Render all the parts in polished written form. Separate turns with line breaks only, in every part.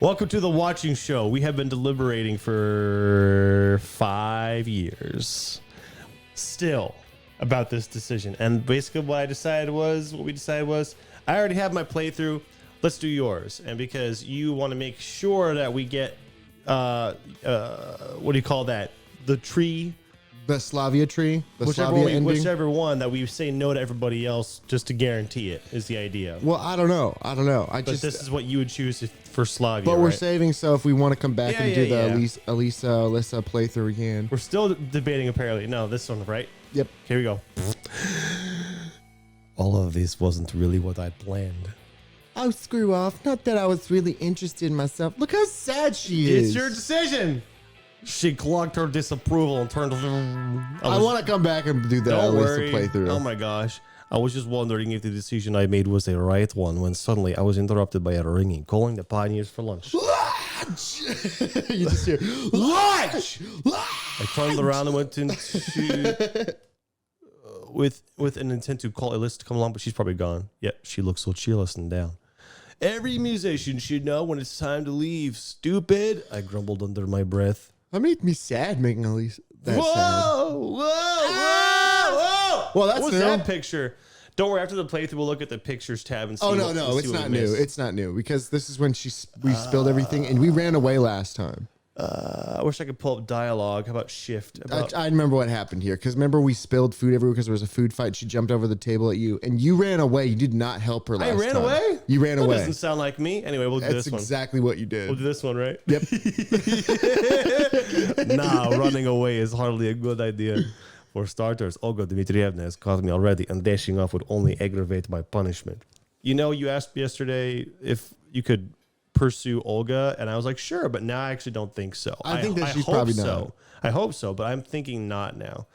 Welcome to the watching show. We have been deliberating for 5 years still about this decision. And basically what we decided was, I already have my playthrough. Let's do yours. And because you want to make sure that we get, what do you call that? The tree.
The Slavia tree,
Whichever one that we say no to everybody else just to guarantee it is the idea.
Well, I don't know. But
This is what you would choose for Slavia.
But we're
right?
saving, so if we want to come back and do the
yeah.
Alyssa playthrough, we can.
We're still debating apparently. No, this one, right?
Yep.
Here we go. All of this wasn't really what I'd planned.
Oh, screw off. Not that I was really interested in myself. Look how sad she is.
It's your decision. She clucked her disapproval and turned.
I want to come back and do the Alyssa playthrough.
Oh my gosh. I was just wondering if the decision I made was the right one when suddenly I was interrupted by a ringing, calling the pioneers for lunch.
Lunch! You just hear, lunch!
I turned around and went into with an intent to call Alyssa to come along, but she's probably gone. Yeah, she looks so cheerless and down. Every musician should know when it's time to leave. Stupid, I grumbled under my breath.
That made me sad, making Alyssa that sad.
Whoa!
Well, that's
What's
new.
that picture? Don't worry. After the playthrough, we'll look at the pictures tab and see.
Oh no, it's not new. It's not new because this is when we spilled everything and we ran away last time.
I wish I could pull up dialogue. How about shift?
I remember what happened here because remember we spilled food everywhere because there was a food fight. She jumped over the table at you and you ran away. You did not help her last time.
I ran away?
You ran away.
That doesn't sound like me. Anyway, we'll do
That's
this one.
exactly what you did.
We'll do this one, right?
Yep.
Nah, running away is hardly a good idea. For starters, Olga Dmitrievna has caught me already, and dashing off would only aggravate my punishment. You know, you asked me yesterday if you could pursue Olga, and I was like, sure, but now I actually don't think so.
I think that she's probably not.
I hope so, but I'm thinking not now.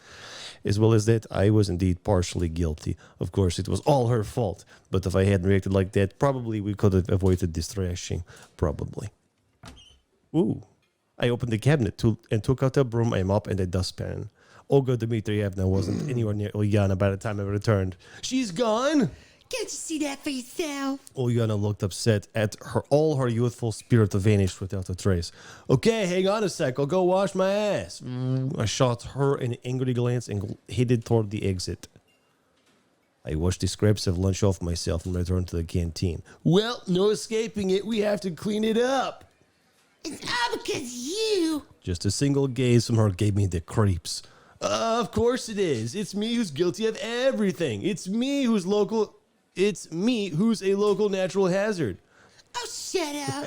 As well as that, I was indeed partially guilty. Of course, it was all her fault, but if I hadn't reacted like that, probably we could have avoided this thrashing. Probably. Ooh. I opened the cabinet and took out a broom, a mop, and a dustpan. Olga Dmitrievna wasn't anywhere near Ulyana by the time I returned. She's gone?
Can't you see that for yourself?
Ulyana looked upset at all her youthful spirit vanished without a trace. Okay, hang on a sec. I'll go wash my ass. I shot her an angry glance and headed toward the exit. I washed the scraps of lunch off myself and returned to the canteen. Well, no escaping it. We have to clean it up.
It's all because you.
Just a single gaze from her gave me the creeps. Of course it is. It's me who's guilty of everything. It's me who's a local natural hazard.
Oh, shut up.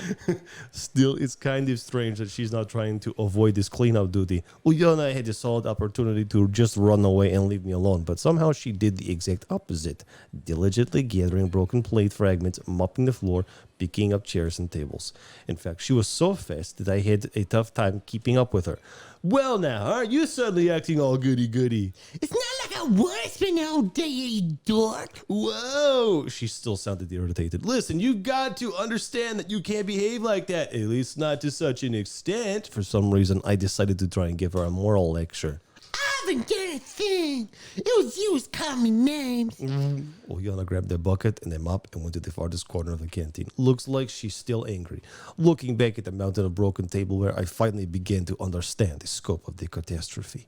Still, it's kind of strange that she's not trying to avoid this cleanup duty. Ulyana had a solid opportunity to just run away and leave me alone, but somehow she did the exact opposite, diligently gathering broken plate fragments, mopping the floor, picking up chairs and tables. In fact, she was so fast that I had a tough time keeping up with her. Well now, aren't you suddenly acting all goody-goody?
It's not like I want to spend the whole day here, you dork.
Whoa! She still sounded irritated. Listen, you got to understand that you can't behave like that, at least not to such an extent. For some reason, I decided to try and give her a moral lecture.
I haven't done a thing. It was you who's calling me names.
Ulyana grabbed a bucket and a mop and went to the farthest corner of the canteen. Looks like she's still angry. Looking back at the mountain of broken tableware, I finally began to understand the scope of the catastrophe.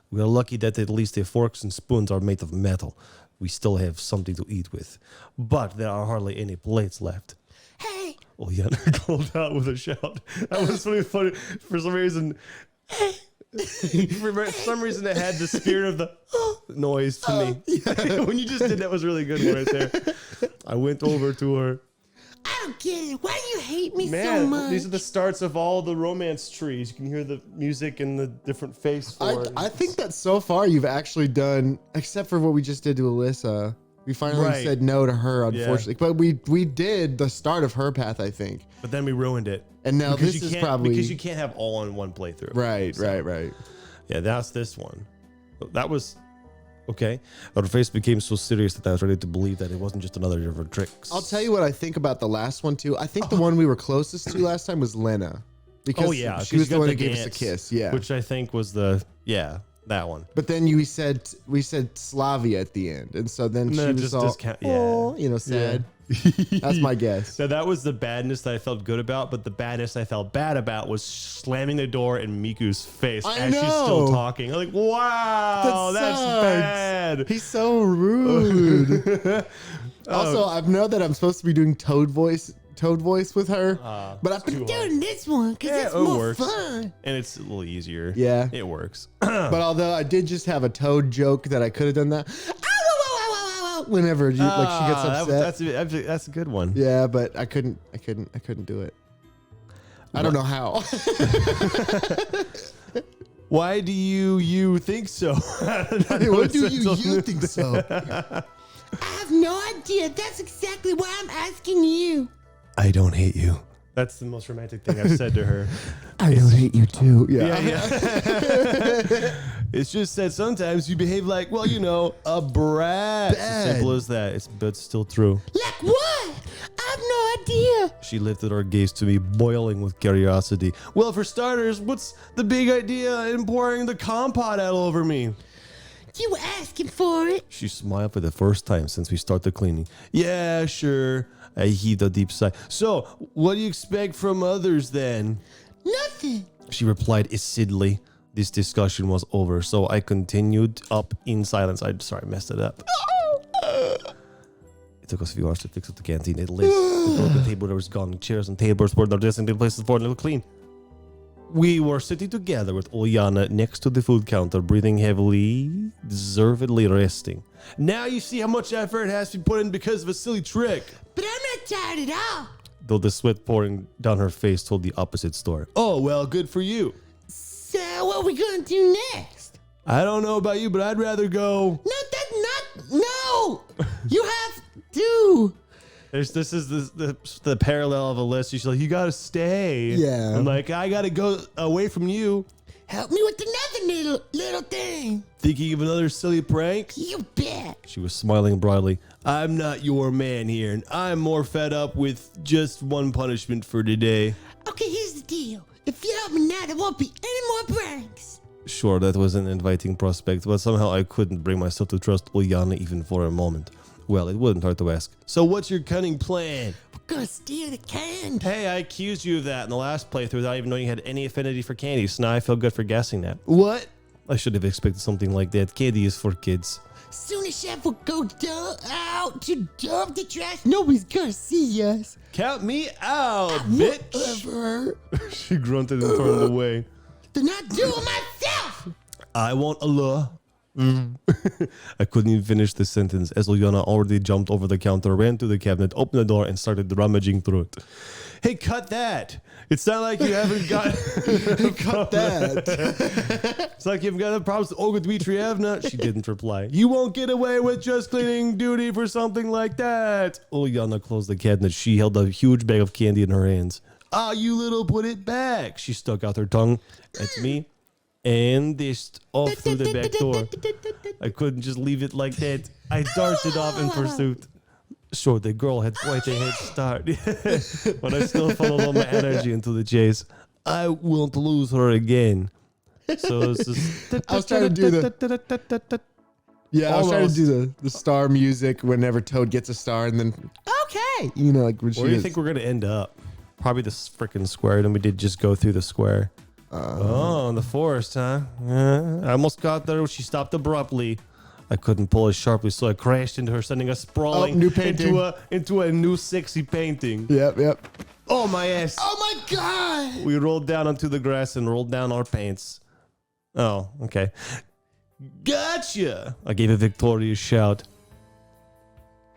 We are lucky that at least the forks and spoons are made of metal. We still have something to eat with. But there are hardly any plates left.
Hey.
Ulyana called out with a shout. That was really funny. For some reason... For some reason, it had the spirit of the noise to me. Yeah. When you just did that was really good right there. I went over to her.
I don't get it. Why do you hate me so
Man,
much?
these are the starts of all the romance trees. You can hear the music and the different face for it.
I think that so far you've actually done, except for what we just did to Alyssa. We finally said no to her, unfortunately. Yeah. But we did the start of her path, I think.
But then we ruined it.
And now this is probably...
Because you can't have all on one playthrough.
Right, right.
Yeah, that's this one. That was... Okay. Her face became so serious that I was ready to believe that it wasn't just another of her tricks.
I'll tell you what I think about the last one, too. I think the one we were closest to last time was Lena. Because she was the one that gave us a kiss. Yeah.
Which I think was the... Yeah, that one.
But then we said Slavia at the end. And so then she was all,
sad.
sad. That's my guess.
Now that was the badness that I felt good about, but the badness I felt bad about was slamming the door in Miku's face
I
as she's still
know.
talking. I'm like, wow, that's
sucks.
bad.
He's so rude. Also, I've known that I'm supposed to be doing Toad voice with her, but I've been
Doing this one because
Yeah,
it's
it
more
works.
fun.
And it's a little easier.
Yeah.
It works.
But although I did just have a Toad joke that I could have done that. Ow, ow, ow, ow, ow, ow, whenever she gets upset.
That's a good one.
Yeah, but I couldn't do it. I don't know how.
Why do you think so?
What do you think so?
I have no idea. That's exactly why I'm asking you.
I don't hate you. That's the most romantic thing I've said to her.
I don't hate you too.
Yeah. It's just that sometimes you behave like, well, you know, a brat. It's as simple as that. But still true.
Like what? I have no idea.
She lifted her gaze to me, boiling with curiosity. Well, for starters, what's the big idea in pouring the compote out over me?
You were asking for it.
She smiled for the first time since we started cleaning. Yeah, sure. I heaved a deep sigh. So, what do you expect from others then?
Nothing.
She replied acidly. This discussion was over, so I continued up in silence. I messed it up. It took us a few hours to fix up the canteen. It lit. The broken table was gone. Chairs and tables were now designated places for it to look clean. We were sitting together with Uliana next to the food counter, breathing heavily, deservedly resting. Now you see how much effort has been put in because of a silly trick.
But I'm not tired at all.
Though the sweat pouring down her face told the opposite story. Oh, well, good for you.
So what are we going to do next?
I don't know about you, but I'd rather go.
No, that's not. No. You have to.
This is the parallel of Alyssa. She's like, you gotta stay.
Yeah.
I'm like, I gotta go away from you.
Help me with another little thing.
Thinking of another silly prank?
You bet.
She was smiling broadly. I'm not your man here, and I'm more fed up with just one punishment for today.
Okay, here's the deal. If you help me now, there won't be any more pranks.
Sure, that was an inviting prospect, but somehow I couldn't bring myself to trust Uliana even for a moment. Well, it wouldn't hurt to ask. So what's your cunning plan?
We're gonna steal the candy.
Hey, I accused you of that in the last playthrough without even knowing you had any affinity for candy, so now I feel good for guessing that.
What?
I should have expected something like that. Candy is for kids.
Soon as chef will go out to dump the trash, nobody's gonna see us.
Count me out, bitch!
Whatever.
She grunted and turned away.
Then I do it myself.
I want Allah. I couldn't even finish the sentence as Uliana already jumped over the counter, ran to the cabinet, opened the door, and started rummaging through it. Hey, cut that! It's not like you haven't got...
Cut that.
It's like you haven't got any problems with Olga Dmitrievna. She didn't reply. You won't get away with just cleaning duty for something like that. Uliana closed the cabinet. She held a huge bag of candy in her hands. Ah, you little put it back. She stuck out her tongue at me and dished off through the back door. I couldn't just leave it like that. I darted off in pursuit. Sure, the girl had quite a head start, but I still funneled all my energy into the chase. I won't lose her again. So it's just...
I was trying to do the... Yeah, I was trying to do the star music whenever Toad gets a star, and then okay, you know, like when she
Where do you
is-
think we're gonna end up? Probably this freaking square. Then we did just go through the square. Oh, in the forest, huh? I almost got there. She stopped abruptly. I couldn't pull as sharply, so I crashed into her, sending us sprawling
new painting.
into a new sexy painting.
Yep.
Oh my ass!
Oh my god.
We rolled down onto the grass and rolled down our paints. Oh, okay. Gotcha! I gave a victorious shout.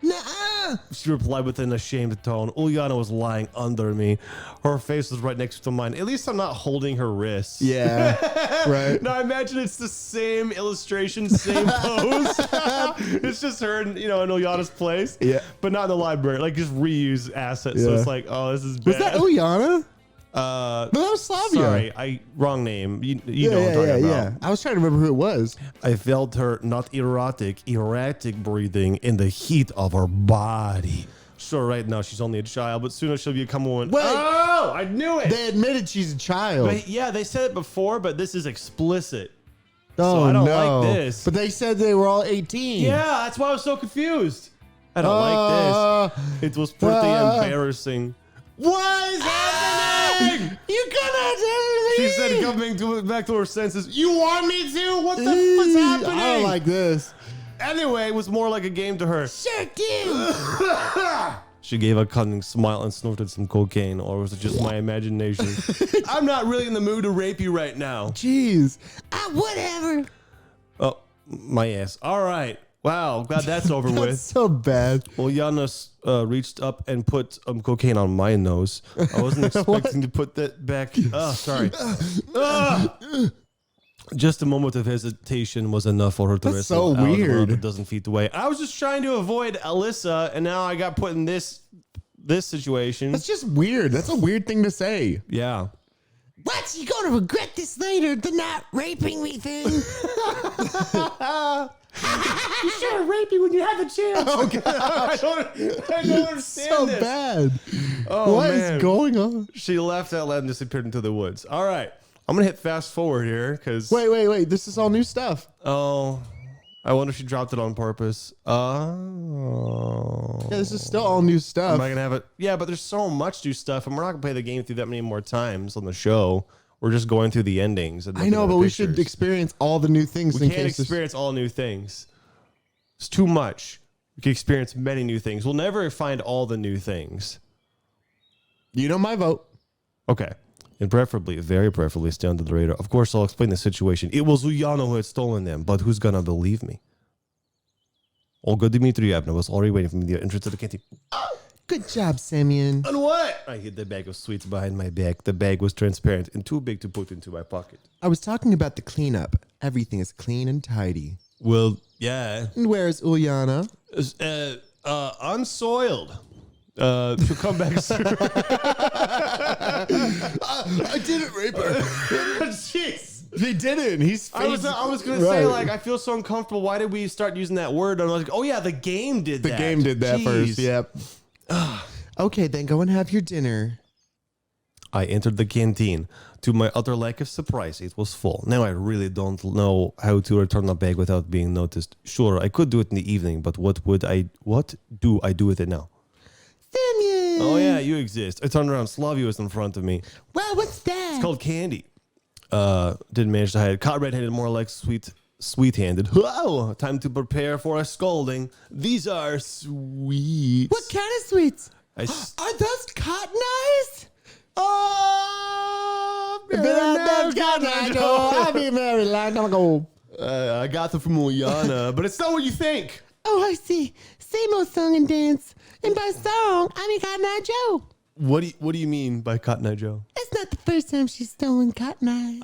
Nuh-uh.
She replied with an ashamed tone. Uliana was lying under me. Her face was right next to mine. At least I'm not holding her wrists.
Yeah. Right.
Now I imagine it's the same illustration, same pose. It's just her in, in Uliana's place.
Yeah.
But not in the library. Like just reuse assets. So
Yeah.
it's like, oh, this is bad.
Was that Uliana?
No,
that was Slavia.
Sorry, wrong name. You
Yeah,
know what I'm talking
yeah.
about.
I was trying to remember who it was.
I felt her not erratic breathing in the heat of her body. Sure, right now she's only a child, but soon she'll become a woman.
Wait.
Oh, I knew it.
They admitted she's a child.
But yeah, they said it before, but this is explicit.
Oh,
I don't
no.
like this.
But they said they were all 18.
Yeah, that's why I was so confused. I don't like this. It was pretty embarrassing. What is happening?
You gonna
She said, coming back to her senses. You want me to? What the fuck's happening?
I don't like this.
Anyway, it was more like a game to her.
Sure do.
She gave a cunning smile and snorted some cocaine, or was it just my imagination? I'm not really in the mood to rape you right now.
Jeez.
Whatever.
Oh, my ass. All right. Wow, glad that's over
That's
with.
so bad.
Well, Giannis reached up and put cocaine on my nose. I wasn't expecting to put that back. Oh, sorry. Just a moment of hesitation was enough for her to
That's
wrestle
so
out
weird.
a dozen feet away. I was just trying to avoid Alyssa, and now I got put in this situation.
That's just weird. That's a weird thing to say.
Yeah.
What? You gonna regret this later, the not raping me thing?
You should rape me when you have the chance. Okay. I don't understand
So
this.
bad.
Oh,
What is
man.
going on?
She left that lab and disappeared into the woods. All right. I'm going to hit fast forward here because...
Wait. This is all new stuff.
Oh, I wonder if she dropped it on purpose. Oh.
Yeah, this is still all new
Am
stuff.
I going to have it? Yeah, but there's so much new stuff, and we're not going to play the game through that many more times on the show. We're just going through the endings. And
I
looking
know,
at the
but we
pictures.
should experience all the new things
We
in
can't
case.
experience all new things. It's too much. We can experience many new things. We'll never find all the new things.
You know my vote.
Okay. And preferably, very preferably, stay under the radar. Of course, I'll explain the situation. It was Uyana who had stolen them, but who's gonna believe me? Olga Dmitrievna was already waiting for me at the entrance to the canteen.
Good job, Semyon.
And what? I hid the bag of sweets behind my back. The bag was transparent and too big to put into my pocket.
I was talking about the cleanup. Everything is clean and tidy.
Well, yeah.
And where's Ulyana?
Unsoiled. She'll come back soon.
I didn't rape her.
Jeez.
He didn't. He's.
I was gonna say, like, I feel so uncomfortable. Why did we start using that word? And I was like, oh yeah, the game did
The
that.
game did that
Jeez.
first. Yep. Okay, then go and have your dinner.
I entered the canteen. To my utter lack of surprise, it was full. Now I really don't know how to return the bag without being noticed. Sure, I could do it in the evening, but what do I do with it now?
Semyon.
Oh yeah, you exist. I turned around. Slavia was in front of me.
Well, what's that?
It's called candy. Didn't manage to hide it. Caught red-handed, more like sweet-handed. Whoa! Time to prepare for a scolding. These are sweets.
What kind of sweets?
I
Are those cotton eyes?
Oh,
I'll be very long time ago.
I got them from Ulyana, but it's not what you think.
Oh, I see. Same old song and dance. And by song, I mean Cotton Eye Joe.
What do you mean by Cotton Eye Joe?
It's not the first time she's stolen cotton eyes.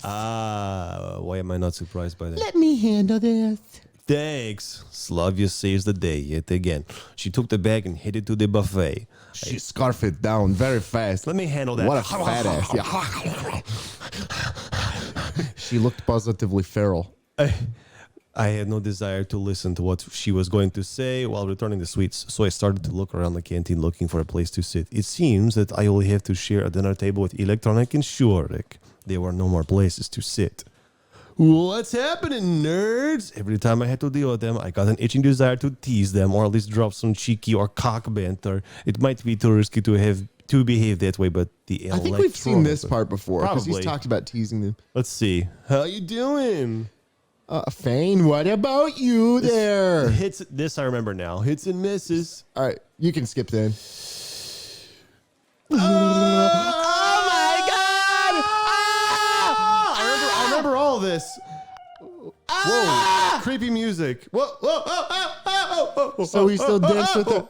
Why am I not surprised by that?
Let me handle this.
Thanks. Slavia saves the day yet again. She took the bag and headed to the buffet.
She scarfed it down very fast.
Let me handle that.
What a fat ass. Yeah. She looked positively feral.
I had no desire to listen to what she was going to say while returning the sweets, so I started to look around the canteen looking for a place to sit. It seems that I only have to share a dinner table with Electronic and Shurik. There were no more places to sit. What's happening, nerds? Every time I had to deal with them, I got an itching desire to tease them or at least drop some cheeky or cock banter. It might be too risky to behave that way, but the
I think we've seen this part before because he's
Probably.
talked about teasing them.
Let's see. How you doing?
Fane, what about you there?
Hits. This I remember now. Hits and misses.
All right, you can skip then.
Oh my god! I remember all this. Whoa! Creepy music. Whoa!
So he still danced with her.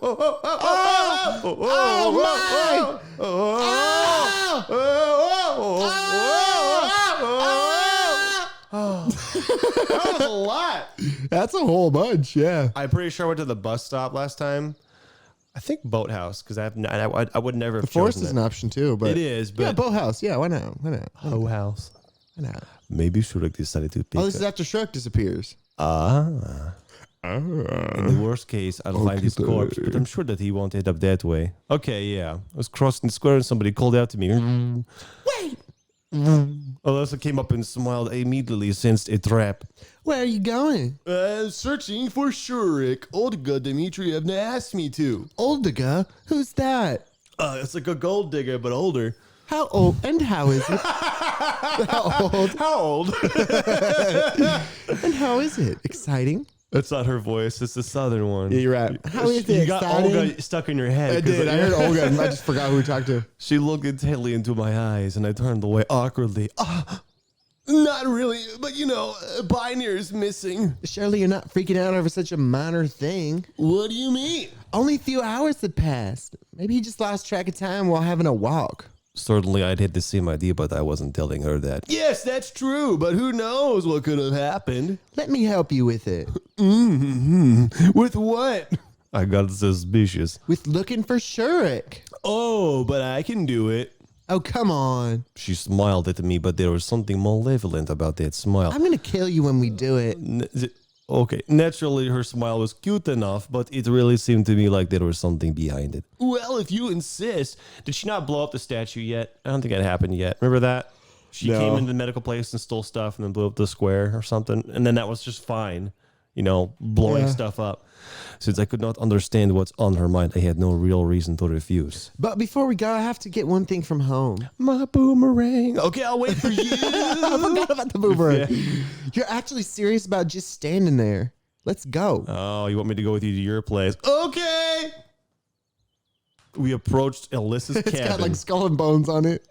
That was a lot.
That's a whole bunch, yeah.
I'm pretty sure I went to the bus stop last time. I think Boathouse because I would never have
The forest
chosen
is an option too, but
It is,
yeah,
but
boathouse. Yeah, why not? Why not?
Hoe House.
Why not?
Maybe Shrek decided to pick.
Oh, this is after Shrek disappears.
In the worst case, I'll find his corpse, but I'm sure that he won't end up that way. Okay, yeah. I was crossing the square and somebody called out to me.
Wait.
Oh, Alyssa came up and smiled. I immediately sensed a trap.
Where are you going?
Searching for Shurik. Olga Dmitrievna asked me to.
Olga? Who's that?
It's like a gold digger, but older.
How old and how is it? How old?
How old?
And how is it? Exciting?
That's not her voice. It's the southern one.
Yeah, you're right.
How is
You
it
got
exciting?
Olga stuck in your head.
I
'cause
did. I heard Olga and I just forgot who we talked to.
She looked intently into my eyes, and I turned away awkwardly. Not really, but you know, Pioneer's missing.
Surely you're not freaking out over such a minor thing.
What do you mean?
Only a few hours had passed. Maybe he just lost track of time while having a walk.
Certainly, I'd had the same idea, but I wasn't telling her that. Yes, that's true, but who knows what could have happened?
Let me help you with it.
With what? I got suspicious.
With looking for Shurik.
Oh, but I can do it.
Oh, come on.
She smiled at me, but there was something malevolent about that smile.
I'm going to kill you when we do it.
Okay, naturally her smile was cute enough, but it really seemed to me like there was something behind it. Well, if you insist. Did she not blow up the statue yet? I don't think that happened yet. Remember that? She
No.
came into the medical place and stole stuff and then blew up the square or something. And then that was just fine, you know, blowing
Yeah.
stuff up. Since I could not understand what's on her mind, I had no real reason to refuse.
But before we go, I have to get one thing from home.
My boomerang. Okay, I'll wait for you.
I forgot about the boomerang. You're actually serious about just standing there. Let's go.
Oh, you want me to go with you to your place? Okay. We approached Alyssa's
It's
cabin.
got like skull and bones on it.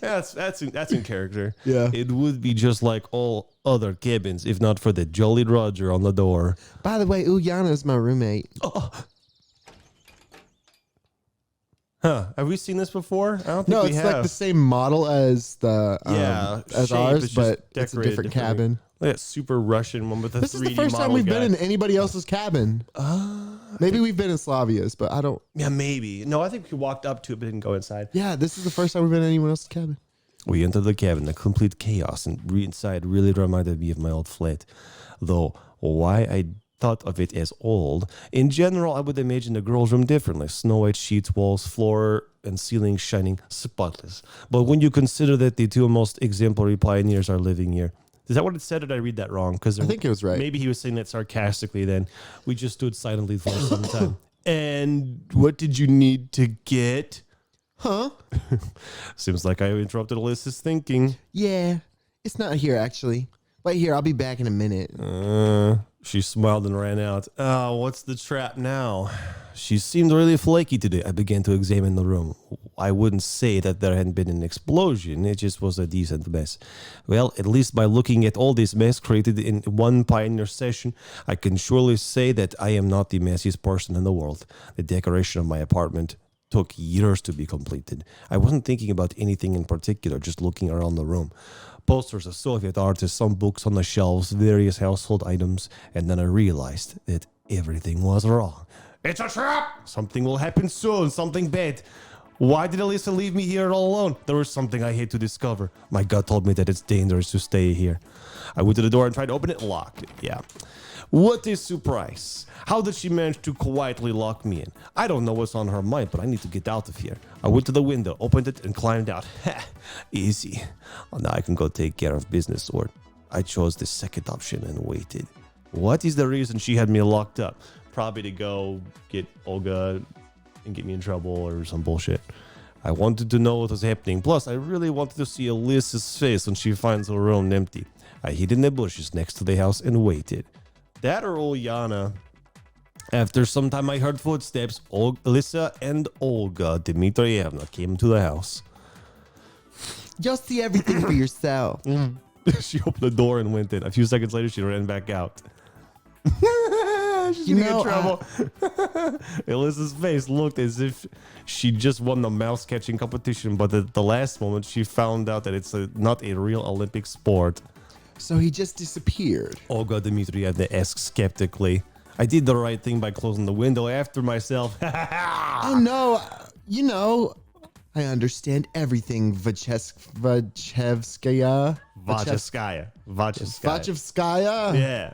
That's in character.
Yeah.
It would be just like all other cabins if not for the Jolly Roger on the door.
By the way, Ulyana's my roommate.
Huh? Have we seen this before? I don't think
No,
we
it's
have.
like the same model as the as
shape,
ours,
it's just
but it's a
decorated
different
differently.
cabin.
That super Russian one with the
This is
3D
the first time
model
we've been
guy.
in anybody else's cabin. Maybe we've been in Slavia's, but I don't.
Yeah, maybe. No, I think we walked up to it but didn't go inside.
Yeah, this is the first time we've been in anyone else's cabin.
We entered the cabin, a complete chaos, and inside really reminded me of my old flat. Though, why I thought of it as old, in general, I would imagine the girls' room differently. Snow white sheets, walls, floor, and ceiling shining spotless. But when you consider that the two most exemplary pioneers are living here, is that what it said, or did I read that wrong? Because
I think it was right.
Maybe he was saying that sarcastically then. We just stood silently for some time. And what did you need to get?
Huh?
Seems like I interrupted Alyssa's thinking.
Yeah, it's not here actually. Wait here, I'll be back in a minute.
She smiled and ran out. Oh, what's the trap now? She seemed really flaky today. I began to examine the room. I wouldn't say that there hadn't been an explosion. It just was a decent mess. Well, at least by looking at all this mess created in one Pioneer session, I can surely say that I am not the messiest person in the world. The decoration of my apartment took years to be completed. I wasn't thinking about anything in particular, just looking around the room. Posters of Soviet artists, some books on the shelves, various household items, and then I realized that everything was wrong. It's a trap! Something will happen soon, something bad. Why did Alyssa leave me here all alone? There was something I hate to discover. My gut told me that it's dangerous to stay here. I went to the door and tried to open it, locked. Yeah. What a surprise. How did she manage to quietly lock me in? I don't know what's on her mind, but I need to get out of here. I went to the window, opened it, and climbed out. Ha! Easy. Now I can go take care of business, or I chose the second option and waited. What is the reason she had me locked up? Probably to go get Olga and get me in trouble or some bullshit. I wanted to know what was happening. Plus, I really wanted to see Alyssa's face when she finds her room empty. I hid in the bushes next to the house and waited. That or Ulyana. After some time, I heard footsteps. Alyssa and Olga Dmitrievna came to the house.
You'll see everything for yourself.
She opened the door and went in. A few seconds later, she ran back out. She's
You
gonna
know,
get in trouble. Alyssa's face looked as if she just won the mouse catching competition, but at the last moment, she found out that it's not a real Olympic sport.
So he just disappeared.
Olga Dmitrievna asked skeptically. I did the right thing by closing the window after myself.
Oh no, you know, I understand everything, Vachevskaya.
Vachevskaya.
Vachevskaya.
Yeah.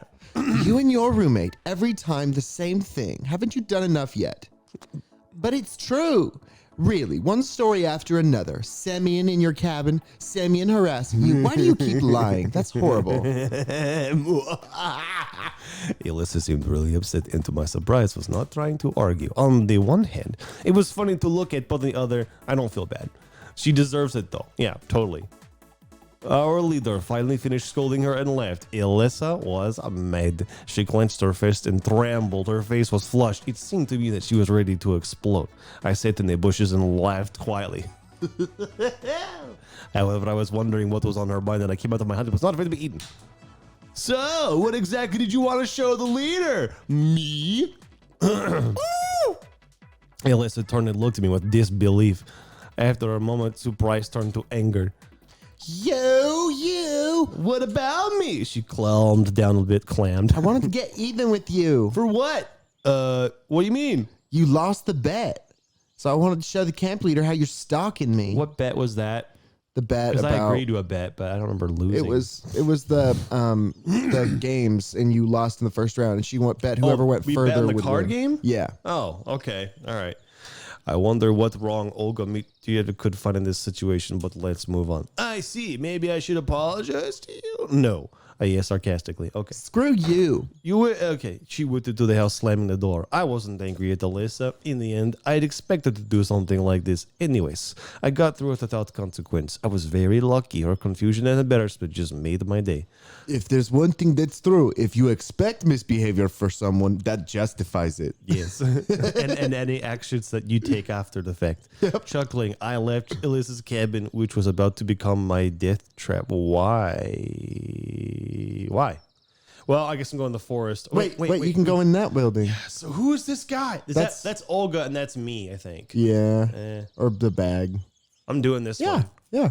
You and your roommate, every time the same thing. Haven't you done enough yet? But it's true.
Really, one story after another. Semyon in your cabin, Semyon harassing you. Why do you keep lying? That's horrible.
Alyssa seemed really upset, and to my surprise was not trying to argue. On the one hand, it was funny to look at, but on the other, I don't feel bad. She deserves it though. Yeah, totally. Our leader finally finished scolding her and left. Alyssa was mad. She clenched her fist and trembled. Her face was flushed. It seemed to me that she was ready to explode. I sat in the bushes and laughed quietly. However, I was wondering what was on her mind, and I came out of my hut and was not afraid to be eaten. So, what exactly did you want to show the leader? Me? Alyssa turned and looked at me with disbelief. After a moment, surprise turned to anger.
Yo, you!
What about me? She clammed down a bit, clammed.
I wanted to get even with you.
For what? What do you mean?
You lost the bet. So I wanted to show the camp leader how you're stalking me.
What bet was that?
The bet
Because
about...
I agreed to a bet, but I don't remember losing.
It was the games, and you lost in the first round, and she bet whoever went
we
further
bet on the
would
card
win.
game?
Yeah.
Oh, okay. All right. I wonder what wrong Olga Mityaeva could find in this situation, but let's move on. I see. Maybe I should apologize to you? No. Yes, sarcastically. Okay.
Screw you.
You were okay. She went into the house slamming the door. I wasn't angry at Alyssa. In the end, I'd expected to do something like this. Anyways, I got through it without consequence. I was very lucky. Her confusion and embarrassment just made my day.
If there's one thing that's true, if you expect misbehavior for someone, that justifies it.
Yes. and any actions that you take after the fact. Yep. Chuckling, I left Alyssa's cabin, which was about to become my death trap. Why? Well, I guess I'm going to the forest.
Wait, you can go in that building.
So who is this guy? That's Olga, and that's me, I think.
Yeah. Or the bag.
I'm doing this one.
Yeah.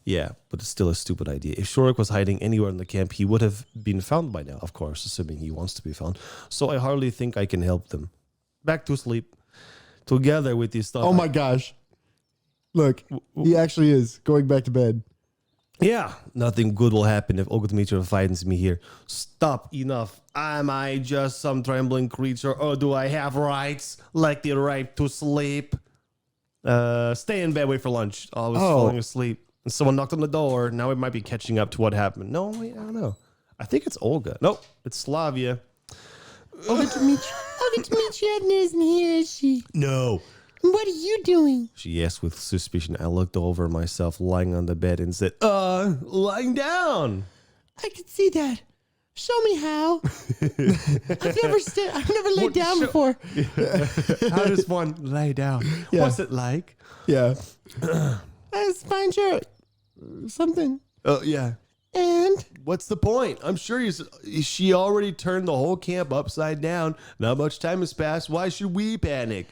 Yeah, but it's still a stupid idea. If Shorik was hiding anywhere in the camp, he would have been found by now, of course, assuming he wants to be found. So I hardly think I can help them. Back to sleep. Together with this stuff.
Oh my gosh. Look, he actually is going back to bed.
Yeah, nothing good will happen if Olga Dmitrieva finds me here. Stop, enough. Am I just some trembling creature, or do I have rights, like the right to sleep? Stay in bed, wait for lunch. I was falling asleep. And someone knocked on the door. Now it might be catching up to what happened. No, wait, I don't know. I think it's Olga. Nope, it's Slavia.
Olga Dmitrievna isn't here, is she?
No.
What are you doing?
She asked with suspicion. I looked over myself lying on the bed and said, lying down.
I can see that. Show me how. I've never laid down before.
How does one lay down?
Yeah.
What's it like?
Yeah.
Let's find your something.
Oh, yeah.
And
What's the point? I'm sure she already turned the whole camp upside down. Not much time has passed. Why should we panic?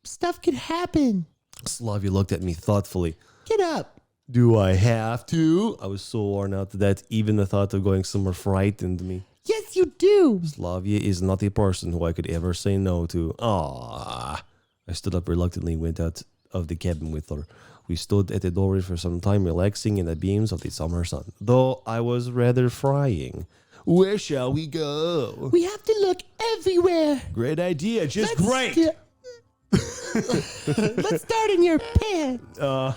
Stuff could happen.
Slavia looked at me thoughtfully.
Get up.
Do I have to? I was so worn out that even the thought of going somewhere frightened me.
Yes, you do.
Slavia is not a person who I could ever say no to. Ah! I stood up reluctantly and went out of the cabin with her. We stood at the doorway for some time, relaxing in the beams of the summer sun, though I was rather frying. Where shall we go?
We have to look everywhere.
Great idea, just great.
Let's start in your pants. I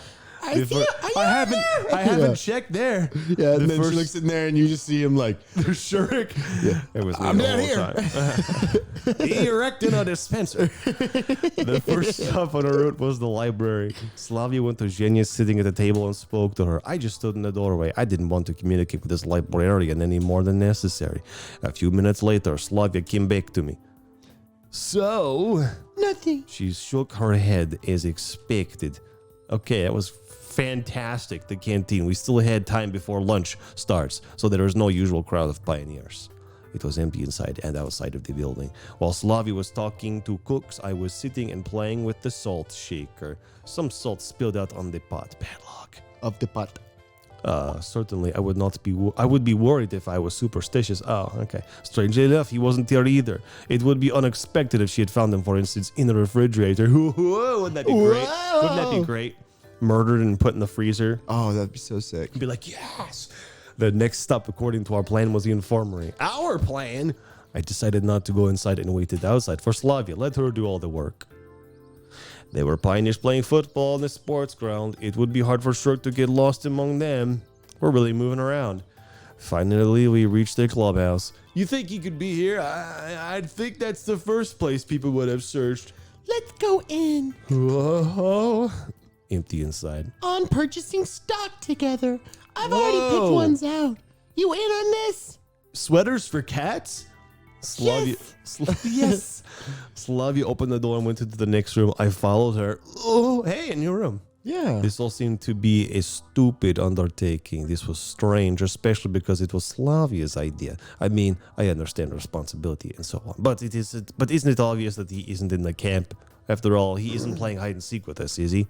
haven't checked there.
Yeah, and then she looks in there and you just see him like,
Shurik. Yeah, it was me
I'm
the
down
whole
here.
time. Erecting a dispenser. The first stop on our route was the library. Slavia went to Zhenya sitting at the table and spoke to her. I just stood in the doorway. I didn't want to communicate with this librarian any more than necessary. A few minutes later, Slavia came back to me. So...
Nothing.
She shook her head as expected. Okay, that was fantastic, the canteen. We still had time before lunch starts, so there was no usual crowd of pioneers. It was empty inside and outside of the building. While Slavia was talking to cooks, I was sitting and playing with the salt shaker. Some salt spilled out on the pot. Bad luck.
of the pot.
Certainly, I would be worried if I was superstitious. Oh, okay. Strangely enough, he wasn't there either. It would be unexpected if she had found him, for instance, in the refrigerator. Wouldn't that be great?
Whoa.
Wouldn't that be great? Murdered and put in the freezer.
Oh, that'd be so sick.
Be like, yes. The next stop, according to our plan, was the infirmary. Our plan? I decided not to go inside and waited outside for Slavia. Let her do all the work. They were pioneers playing football on the sports ground. It would be hard for Shirk to get lost among them. We're really moving around. Finally, we reached the clubhouse. You think he could be here? I'd think that's the first place people would have searched.
Let's go in.
Whoa. Empty inside.
On purchasing stock together. I've already picked ones out. You in on this?
Sweaters for cats? Slavia. Yes. Slavia opened the door and went into the next room. I followed her. Oh, hey, a new room.
Yeah.
This all seemed to be a stupid undertaking. This was strange, especially because it was Slavia's idea. I mean, I understand responsibility and so on, but isn't it obvious that he isn't in the camp? After all, he isn't playing hide and seek with us, is he?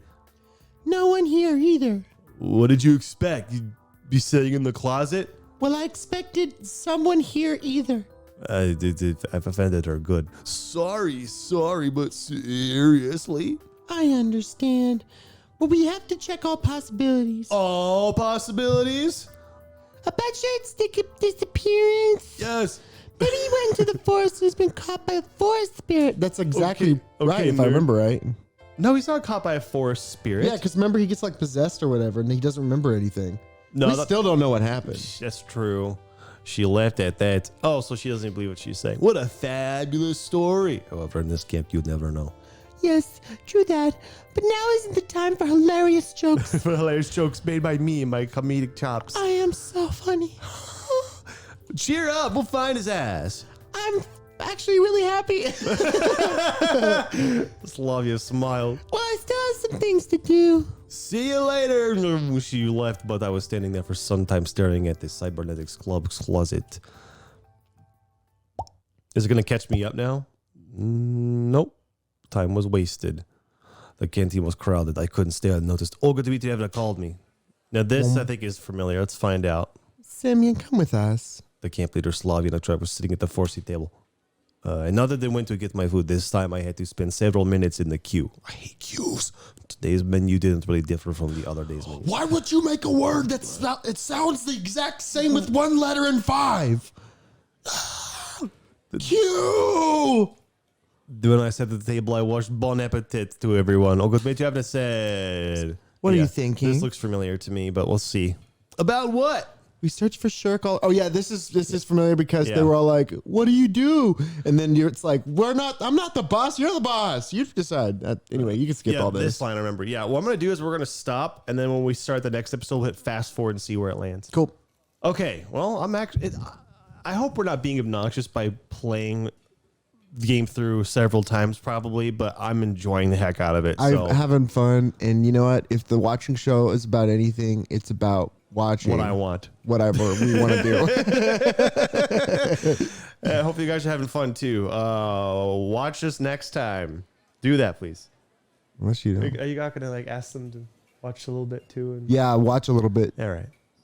No one here either.
What did you expect? You'd be sitting in the closet?
Well, I expected someone here either.
I've offended her. Good. Sorry, but seriously?
I understand. But we have to check all possibilities.
All possibilities?
I bet you it's the disappearance.
Yes.
Maybe he went into the forest and has been caught by a forest spirit.
That's exactly
Okay,
right, if I
nerd.
remember right.
No, he's not caught by a forest spirit.
Yeah, because remember, he gets like possessed or whatever, and he doesn't remember anything.
No,
We still don't know what happened.
That's true. She laughed at that. Oh, so she doesn't believe what she's saying. What a fabulous story. However, in this camp, you'd never know.
Yes, true that. But now isn't the time for hilarious jokes.
Hilarious jokes made by me and my comedic chops.
I am so funny.
Cheer up, we'll find his ass.
I'm actually really happy.
Slavia smiled.
Well, I still have some things to do.
See you later. She left, but I was standing there for some time staring at the cybernetics club's closet. Is it going to catch me up now? Nope. Time was wasted. The canteen was crowded. I couldn't stay unnoticed. Olga Dmitrievna called me. Now this, I think, is familiar. Let's find out.
Simeon, come with us.
The camp leader, Slavia, and I was sitting at the 4-seat table. Another day went to get my food. This time I had to spend several minutes in the queue. I hate queues. Today's menu didn't really differ from the other days' menu.
Why would you make a word it sounds the exact same with one letter and 5? Q!
When I sat at the table, I watched Bon Appetit to everyone. Olga Dmitrievna said...
What are you thinking?
This looks familiar to me, but we'll see. About what?
We searched for Shirk all. Oh yeah, this is familiar because
Yeah.
they were all like, "What do you do?" And then it's like, I'm not the boss. You're the boss. You decide." Anyway, you can skip all
This
this.
line I remember. Yeah, what I'm going to do is we're going to stop, and then when we start the next episode, we'll hit fast forward and see where it lands.
Cool.
Okay, well, I hope we're not being obnoxious by playing the game through several times, probably, but I'm enjoying the heck out of it. So
I'm having fun, and you know what? If the watching show is about anything, it's about watching
what I want.
whatever we want to do.
I hope you guys are having fun too. Watch us next time. Do that, please.
Unless you don't.
Are you not gonna ask them to watch a little bit too?
Yeah, watch a little bit.
All right.